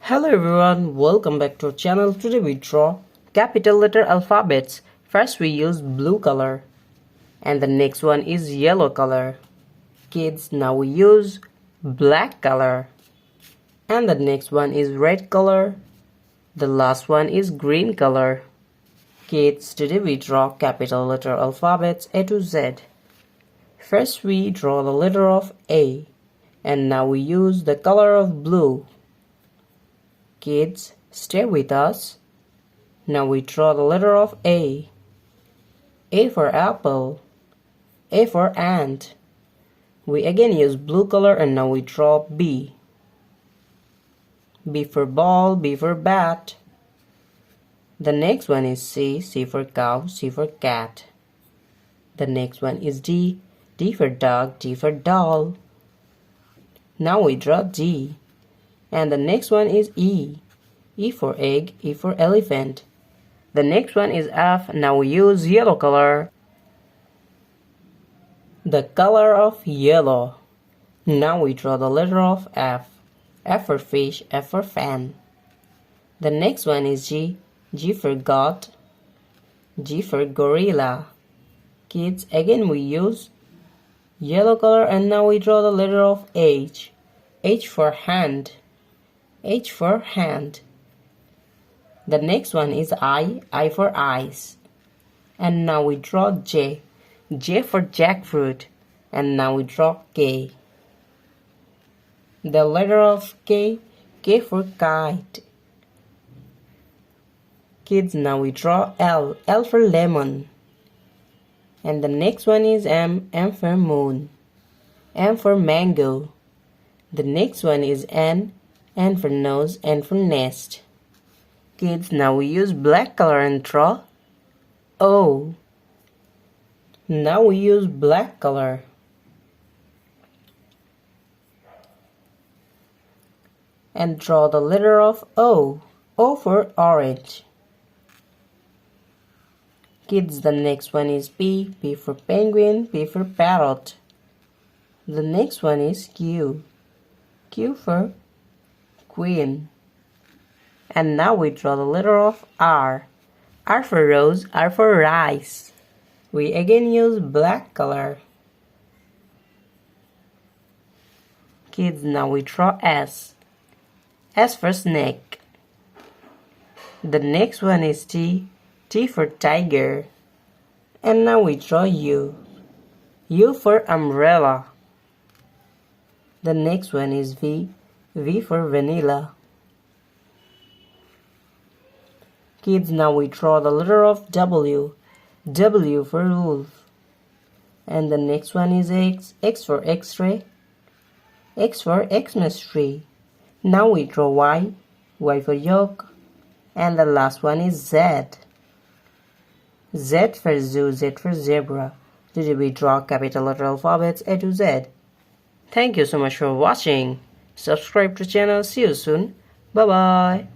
Hello everyone, welcome back to our channel. Today we draw capital letter alphabets. First we use blue color and the next one is yellow color. Kids, now we use black color and the next one is red color. The last one is green color. Kids, today we draw capital letter alphabets A to Z. First we draw the letter of A and now we use the color of blue. Kids, stay with us. Now we draw the letter of A. A for apple. A for ant. We again use blue color and now we draw B. B for ball, B for bat. The next one is C. C for cow, C for cat. The next one is D. D for dog, D for doll. Now we draw D. And the next one is E. E for egg, E for elephant. The next one is F. Now we use yellow color. The color of yellow. Now we draw the letter of F. F for fish, F for fan. The next one is G. G for goat, G for gorilla. Kids, again we use yellow color and now we draw the letter of H. H for hand. H for hand. The next one is I for eyes. And now we draw J. J for jackfruit. And now we draw K. The letter of K. K for kite. Kids, now we draw L. L for lemon. And the next one is M. M for moon. M for mango. The next one is N. N for nose, N for nest. Kids, now we use black color and draw O. Now we use black color. And draw the letter of O. O for orange. Kids, the next one is P. P for penguin, P for parrot. The next one is Q. Q for queen. And now we draw the letter of R. R for rose, R for rice. We again use black color. Kids, now we draw S. S for snake. The next one is T. T for tiger. And now we draw U. U for umbrella. The next one is V. V for vanilla. Kids, now we draw the letter of W. W for wolf. And the next one is X. X for X-ray. X for Xmas tree. Now we draw Y. Y for yolk. And the last one is Z. Z for zoo, Z for zebra. Today we draw capital letter alphabets A to Z. Thank you so much for watching. Subscribe to the channel. See you soon. Bye bye.